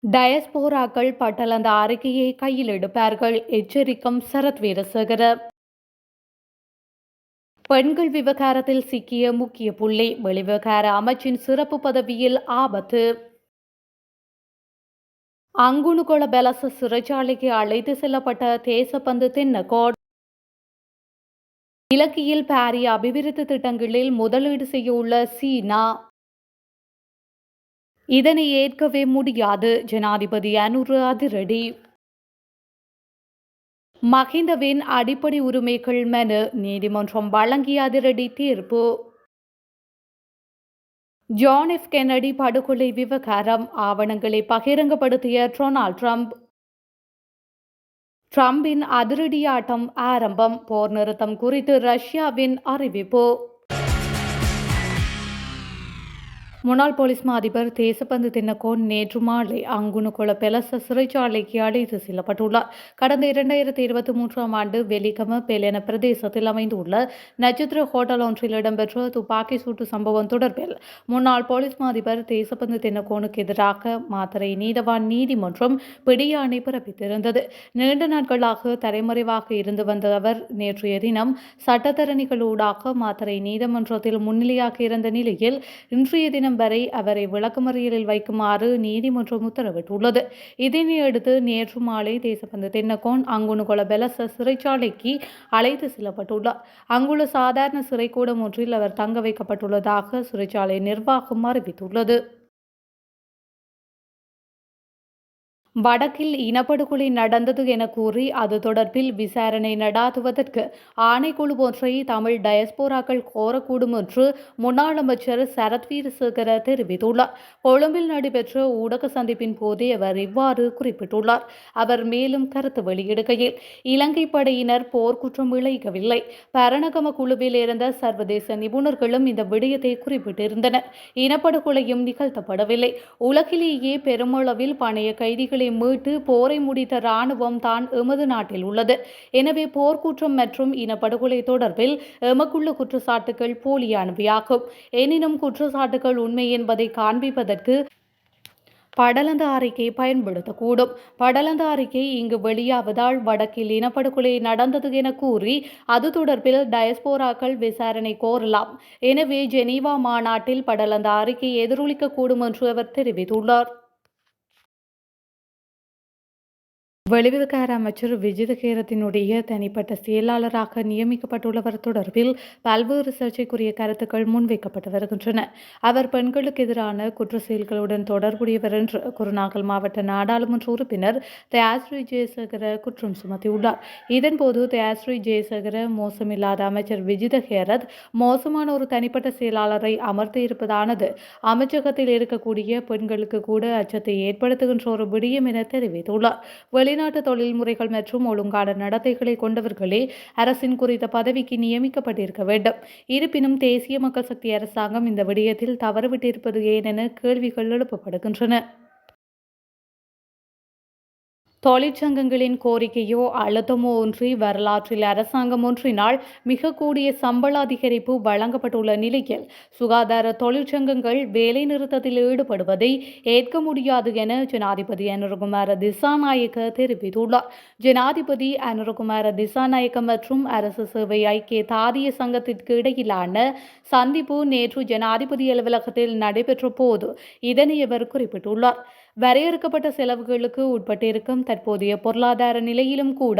டயஸ்போராக்கள் பட்டளந்த அறிக்கையை கையில் எடுப்பார்கள் எச்சரிக்கும் சரத் வீரசேகர. பெண்கள் விவகாரத்தில் சிக்கிய முக்கிய புள்ளி வெளிவிவகார அமைச்சின் சிறப்பு பதவியில் ஆபத்து. அங்குணுகொள பெலச சிறைச்சாலைக்கு அழைத்து செல்லப்பட்ட தேசப்பந்து தென்னகோட். இலங்கையில் பாரிய அபிவிருத்தி திட்டங்களில் முதலீடு செய்யவுள்ள சீனா. இதனை ஏற்கவே முடியாது ஜனாதிபதி அனுர அதிரடி. மஹிந்தவின் அடிப்படை உரிமைகள் மனு நீதிமன்றம் வழங்கிய அதிரடி தீர்ப்பு. ஜான் எஃப் கென்னடி படுகொலை விவகாரம் ஆவணங்களை பகிரங்கப்படுத்திய டொனால்ட் ட்ரம்ப். ட்ரம்பின் அதிரடியாட்டம் ஆரம்பம் போர் நிறுத்தம் குறித்து ரஷ்யாவின் அறிவிப்பு. முன்னாள் போலீஸ் மா அதிபர் தேசப்பந்து தின்னகோன் நேற்று மாலை அங்குணுகொள பெலச சிறைச்சாலைக்கு அழைத்து செல்லப்பட்டுள்ளார். கடந்த 2023ஆம் ஆண்டு வெலிகம பெலென பிரதேசத்தில் அமைந்துள்ள நட்சத்திர ஹோட்டல் ஒன்றில் இடம்பெற்ற துப்பாக்கி சூட்டு சம்பவம் தொடர்பில் முன்னாள் போலீஸ் மா அதிபர் தேசப்பந்து தின்னகோனுக்கு எதிராக மாத்தறை நீதவான் நீதிமன்றம் பிடியாணை பிறப்பித்திருந்தது. நீண்ட நாட்களாக தலைமறைவாக இருந்து வந்த அவர் நேற்றைய தினம் சட்டத்தரணிகளூடாக மாத்தறை நீதிமன்றத்தில் முன்னிலையாக இருந்த நிலையில் இன்றைய தினம் வரை அவரை விளக்கமறியலில் வைக்குமாறு நீதிமன்றம் உத்தரவிட்டுள்ளது. இதனையடுத்து நேற்று மாலை தேசப்பந்து தென்னகோன் அங்குணுகொள பெலச சிறைச்சாலைக்கு அழைத்து செல்லப்பட்டுள்ளார். அங்குள்ள சாதாரண சிறைக்கூடம் ஒன்றில் அவர் தங்க வைக்கப்பட்டுள்ளதாக சிறைச்சாலை நிர்வாகம் அறிவித்துள்ளது. வடக்கில் இனப்படுகொலை நடந்தது என கூறி அது தொடர்பில் விசாரணை நடாத்துவதற்கு ஆணைக்குழு ஒன்றை தமிழ் டயஸ்போராக்கள் கோரக்கூடும் என்று முன்னாள் அமைச்சர் சரத் வீரசேகர தெரிவித்துள்ளார். கொழும்பில் நடைபெற்ற ஊடக சந்திப்பின் போதே அவர் இவ்வாறு குறிப்பிட்டுள்ளார். அவர் மேலும் கருத்து வெளியிடுகையில் இலங்கை படையினர் போர்க்குற்றம் இழைக்கவில்லை. பரணகம குழுவில் இருந்த சர்வதேச நிபுணர்களும் இந்த விடயத்தை குறிப்பிட்டிருந்தனர். இனப்படுகொலையும் நிகழ்த்தப்படவில்லை. உலகிலேயே பெருமளவில் பணைய கைதிகள் மீட்டு போரை முடித்த இராணுவம் தான் எமது நாட்டில் உள்ளது. எனவே போர்க்குற்றம் மற்றும் இனப்படுகொலை தொடர்பில் எமக்குள்ள குற்றச்சாட்டுகள் போலியானவையாகும். எனினும் குற்றச்சாட்டுகள் உண்மை என்பதை காண்பிப்பதற்கு படலந்த அறிக்கை பயன்படுத்தக்கூடும். படலந்த அறிக்கை இங்கு வெளியாவதால் வடக்கில் இனப்படுகொலை நடந்தது என கூறி அது தொடர்பில் டயஸ்போராக்கள் விசாரணை கோரலாம். எனவே ஜெனீவா மாநாட்டில் படலந்த அறிக்கை எதிரொலிக்கக்கூடும் என்று அவர் தெரிவித்துள்ளார். வெளிவிவகார அமைச்சர் விஜித ஹேரத்தினுடைய தனிப்பட்ட செயலாளராக நியமிக்கப்பட்டுள்ளவர் தொடர்பில் பல்வேறு சர்ச்சைக்குரிய கருத்துக்கள் முன்வைக்கப்பட்டு வருகின்றன. அவர் பெண்களுக்கு எதிரான குற்ற செயல்களுடன் தொடர்புடையவர் என்று குருநாகல் மாவட்ட நாடாளுமன்ற உறுப்பினர் தயாஸ்ரீ ஜெயசேகர குற்றம் சுமத்தியுள்ளார். இதன்போது தயாஸ்ரீ ஜெயசேகர மோசமில்லாத அமைச்சர் விஜித ஹேரத் மோசமான ஒரு தனிப்பட்ட செயலாளரை அமர்த்தியிருப்பதானது அமைச்சகத்தில் இருக்கக்கூடிய பெண்களுக்கு கூட அச்சத்தை ஏற்படுத்துகின்ற ஒரு விடயம் என தெரிவித்துள்ளார். வெளிநாட்டு தொழில்முறைகள் மற்றும் ஒழுங்கான நடத்தைகளை கொண்டவர்களே அரசின் குறித்த பதவிக்கு நியமிக்கப்பட்டிருக்க வேண்டும். இருப்பினும் தேசிய மக்கள் சக்தி அரசாங்கம் இந்த விடயத்தில் தவறுவிட்டிருப்பது ஏன் என கேள்விகள் எழுப்பப்படுகின்றன. தொழிற்சங்கங்களின் கோரிக்கையோ அழுத்தமோ ஒன்றி வரலாற்றில் அரசாங்கம் ஒன்றினால் மிக கூடிய சம்பள அதிகரிப்பு வழங்கப்பட்டுள்ள நிலையில் சுகாதார தொழிற்சங்கங்கள் வேலை நிறுத்தத்தில் ஈடுபடுவதை ஏற்க முடியாது என ஜனாதிபதி அனுரகுமார திசாநாயக்க தெரிவித்துள்ளார். ஜனாதிபதி அனுரகுமார திசாநாயக்க மற்றும் அரசு சேவை ஐக்கிய தாதிய சங்கத்திற்கு இடையிலான சந்திப்பு நேற்று ஜனாதிபதி அலுவலகத்தில் நடைபெற்ற போது இதனை அவர் குறிப்பிட்டுள்ளார். வரையறுக்கப்பட்ட செலவுகளுக்கு உட்பட்டிருக்கும் தற்போதைய பொருளாதார நிலையிலும் கூட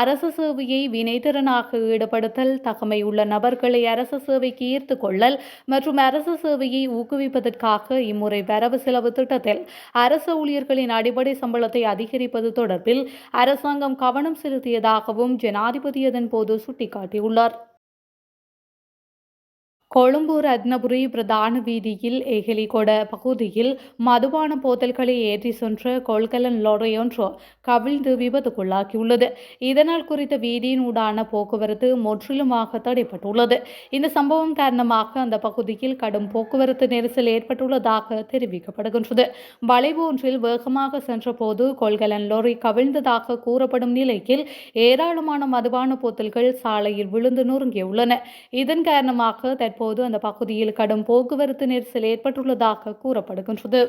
அரசு சேவையை வினைத்திறனாக ஈடுபடுத்தல், தகமை உள்ள நபர்களை அரசு சேவைக்கு ஈர்த்துக் கொள்ளல் மற்றும் அரசு சேவையை ஊக்குவிப்பதற்காக இம்முறை வரவு செலவு திட்டத்தில் அரசு ஊழியர்களின் அடிப்படை சம்பளத்தை அதிகரிப்பது தொடர்பில் அரசாங்கம் கவனம் செலுத்தியதாகவும் ஜனாதிபதி அதன்போது சுட்டிக்காட்டியுள்ளார். கொழும்பு ரத்னபுரி பிரதான வீதியில் எஹலிகொட பகுதியில் மதுபான போத்தல்களை ஏற்றி சென்ற கொள்கலன் லொரியொன்று கவிழ்ந்து விபத்துக்குள்ளாகியுள்ளது. இதனால் குறித்த வீதியினூடான போக்குவரத்து முற்றிலுமாக தடைப்பட்டுள்ளது. இந்த சம்பவம் காரணமாக அந்த பகுதியில் கடும் போக்குவரத்து நெரிசல் ஏற்பட்டுள்ளதாக தெரிவிக்கப்படுகின்றது. வளைவு ஒன்றில் வேகமாக சென்றபோது கொள்கலன் லொரி கவிழ்ந்ததாக கூறப்படும் நிலையில் ஏராளமான மதுபான போத்தல்கள் சாலையில் விழுந்து நொறுங்கியுள்ளன. இதன் காரணமாக தற்போது அந்த பகுதியில் கடும் போக்குவரத்து நெரிசல் ஏற்பட்டுள்ளதாக கூறப்படுகின்றது.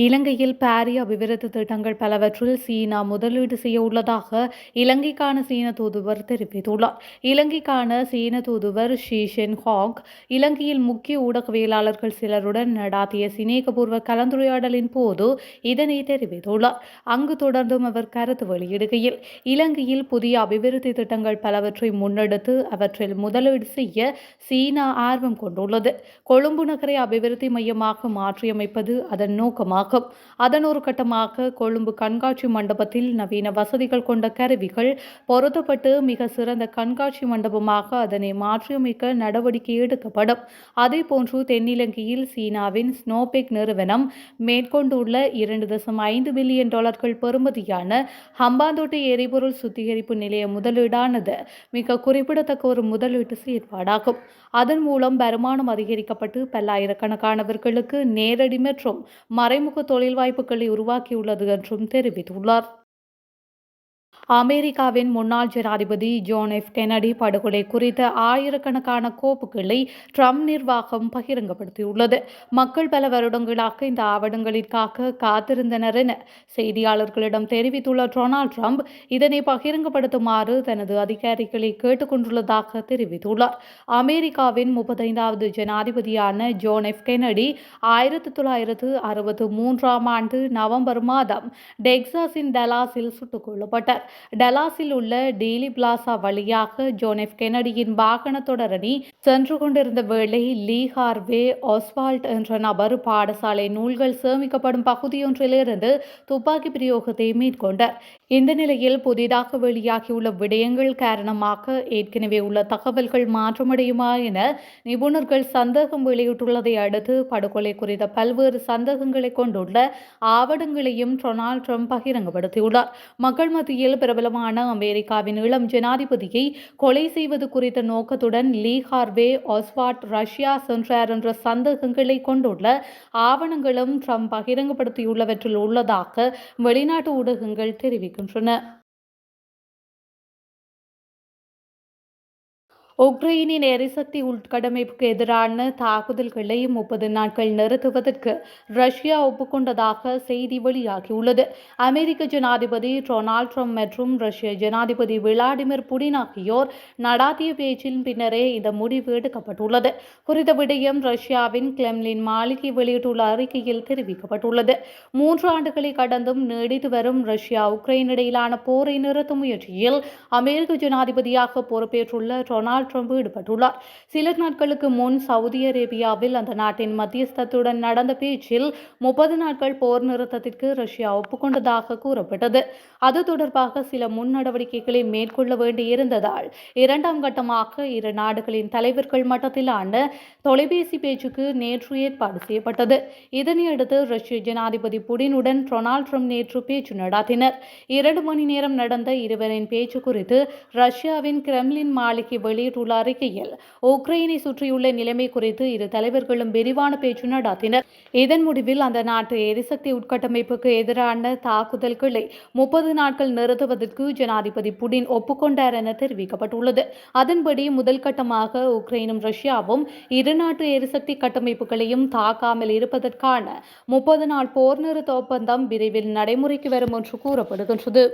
இலங்கையில் பாரிய அபிவிருத்தி திட்டங்கள் பலவற்றில் சீனா முதலீடு செய்ய உள்ளதாக இலங்கைக்கான சீன தூதுவர் தெரிவித்துள்ளார். இலங்கைக்கான சீன தூதுவர் ஷி ஷென்ஹாங் இலங்கையில் முக்கிய ஊடகவியலாளர்கள் சிலருடன் நடாத்திய சிநேகபூர்வ கலந்துரையாடலின் போது இதனை தெரிவித்துள்ளார். அங்கு தொடர்ந்தும் அவர் கருத்து வெளியிடுகையில், இலங்கையில் புதிய அபிவிருத்தி திட்டங்கள் பலவற்றை முன்னெடுத்து அவற்றில் முதலீடு செய்ய சீனா ஆர்வம் கொண்டுள்ளது. கொழும்பு நகரை அபிவிருத்தி மையமாக மாற்றியமைப்பது அதன் நோக்கமாகும். அதன் ஒரு கட்டமாக கொழும்பு கண்காட்சி மண்டபத்தில் நவீன வசதிகள் கொண்ட கருவிகள் பொருத்தப்பட்டு மிக சிறந்த கண்காட்சி மண்டபமாக அதனை மாற்றியமைக்க நடவடிக்கை எடுக்கப்படும். அதேபோன்று தென்னிலங்கையில் சீனாவின் ஸ்னோபெக் நிறுவனம் மேற்கொண்டுள்ள $2.5 பில்லியன் பெறுமதியான ஹம்பாந்தோட்டை எரிபொருள் சுத்திகரிப்பு நிலைய முதலீடானது மிக குறிப்பிடத்தக்க ஒரு முதலீட்டு செயற்பாடாகும். அதன் மூலம் வருமானம் அதிகரிக்கப்பட்டு பல்லாயிரக்கணக்கானவர்களுக்கு நேரடி மற்றும் மறைமுக தொழில் வாய்ப்புகளை உருவாக்கியுள்ளது என்றும் தெரிவித்துள்ளார். அமெரிக்காவின் முன்னாள் ஜனாதிபதி ஜான் எஃப் கென்னடி படுகொலை குறித்த ஆயிரக்கணக்கான கோப்புகளை ட்ரம்ப் நிர்வாகம் பகிரங்கப்படுத்தியுள்ளது. மக்கள் பல வருடங்களாக இந்த ஆவணங்களிற்காக காத்திருந்தனர் என செய்தியாளர்களிடம் தெரிவித்துள்ள டொனால்ட் ட்ரம்ப் இதனை பகிரங்கப்படுத்துமாறு தனது அதிகாரிகளை கேட்டுக் கொண்டுள்ளதாக தெரிவித்துள்ளார். அமெரிக்காவின் 35வது ஜனாதிபதியான ஜான் எஃப் கென்னடி 1963 நவம்பர் மாதம் டெக்சாஸின் டலாஸில் சுட்டுக் கொல்லப்பட்டார். டலாஸில் உள்ள டீலி பிளாசா வழியாக ஜான் எஃப் கென்னடியின் வாகன தொடரணி சென்று கொண்டிருந்த வேளை லீ ஹார்வே ஆஸ்வால்ட் என்ற நபர் பாடசாலை நூல்கள் சேமிக்கப்படும் பகுதியொன்றிலிருந்து துப்பாக்கி பிரயோகத்தை மேற்கொண்டார். இந்த நிலையில் புதிதாக வெளியாகியுள்ள விடயங்கள் காரணமாக ஏற்கனவே உள்ள தகவல்கள் மாற்றமடையுமா என நிபுணர்கள் சந்தேகம் வெளியிட்டுள்ளதை அடுத்து படுகொலை குறித்த பல்வேறு சந்தேகங்களை கொண்டுள்ள ஆவணங்களையும் டொனால்ட் ட்ரம்ப் பகிரங்கப்படுத்தியுள்ளார். மக்கள் மத்தியில் பிரபலமான அமெரிக்காவின் இளம் ஜனாதிபதியை கொலை செய்வது குறித்த நோக்கத்துடன் லீ ஹார்வே ஆஸ்வால்ட் ரஷ்யா சென்றார் என்ற சந்தேகங்களை கொண்டுள்ள ஆவணங்களும் ட்ரம்ப் பகிரங்கப்படுத்தியுள்ளவற்றில் உள்ளதாக வெளிநாட்டு ஊடகங்கள் தெரிவிக்கின்றன. உக்ரைனின் எரிசக்தி உள்கட்டமைப்புக்கு எதிரான தாக்குதல்களை 30 நாட்கள் நிறுத்துவதற்கு ரஷ்யா ஒப்புக்கொண்டதாக செய்தி வெளியாகியுள்ளது. அமெரிக்க ஜனாதிபதி டொனால்ட் ட்ரம்ப் மற்றும் ரஷ்ய ஜனாதிபதி விளாடிமிர் புடின் ஆகியோர் நடாத்திய பேச்சின் பின்னரே இந்த முடிவு எடுக்கப்பட்டுள்ளது. குறித்த விடயம் ரஷ்யாவின் கிரெம்ளின் மாளிகை வெளியிட்டுள்ள அறிக்கையில் தெரிவிக்கப்பட்டுள்ளது. 3 ஆண்டுகளை கடந்தும் நீடித்து வரும் ரஷ்யா உக்ரைன் இடையிலான போரை நிறுத்தும் முயற்சியில் அமெரிக்க ஜனாதிபதியாக பொறுப்பேற்றுள்ள டொனால்ட் ட்ரம்ப் ஈடுபட்டுள்ளார். சில நாட்களுக்கு முன் சவுதி அரேபியாவில் அந்த நாட்டின் மத்தியஸ்தத்துடன் நடந்த பேச்சில் 30 நாட்கள் போர் நிறுத்தத்திற்கு ரஷ்யா ஒப்புக்கொண்டதாக கூறப்பட்டது. அது தொடர்பாக சில முன் நடவடிக்கைகளை மேற்கொள்ள வேண்டியிருந்ததால் 2ஆம் கட்டமாக இரு நாடுகளின் தலைவர்கள் மட்டத்திலான தொலைபேசி பேச்சுக்கு நேற்று ஏற்பாடு செய்யப்பட்டது. இதனையடுத்து ரஷ்ய ஜனாதிபதி புடினுடன் டொனால்ட் ட்ரம்ப் நேற்று பேச்சு நடத்தினர். 2 மணி நேரம் நடந்த இருவரின் பேச்சு குறித்து ரஷ்யாவின் கிரெம்ளின் மாளிகை வெளியிட்டுள்ள அறிக்கையில் உக்ரைனை சுற்றியுள்ள நிலைமை குறித்து இரு தலைவர்களும் விரிவான பேச்சு நடத்தினர். இதன் முடிவில் அந்த நாட்டு எரிசக்தி உட்கட்டமைப்புக்கு எதிரான தாக்குதல்களை 30 நாட்கள் நிறுத்துவதற்கு ஜனாதிபதி புடின் ஒப்புக்கொண்டார் என தெரிவிக்கப்பட்டுள்ளது. அதன்படி முதல் கட்டமாக உக்ரைனும் ரஷ்யாவும் இரு நாட்டு எரிசக்தி கட்டமைப்புகளையும் தாக்காமல் இருப்பதற்கான 30 நாள் போர் நிறுத்த ஒப்பந்தம் விரைவில் நடைமுறைக்கு வரும் என்று கூறப்படுகின்றது.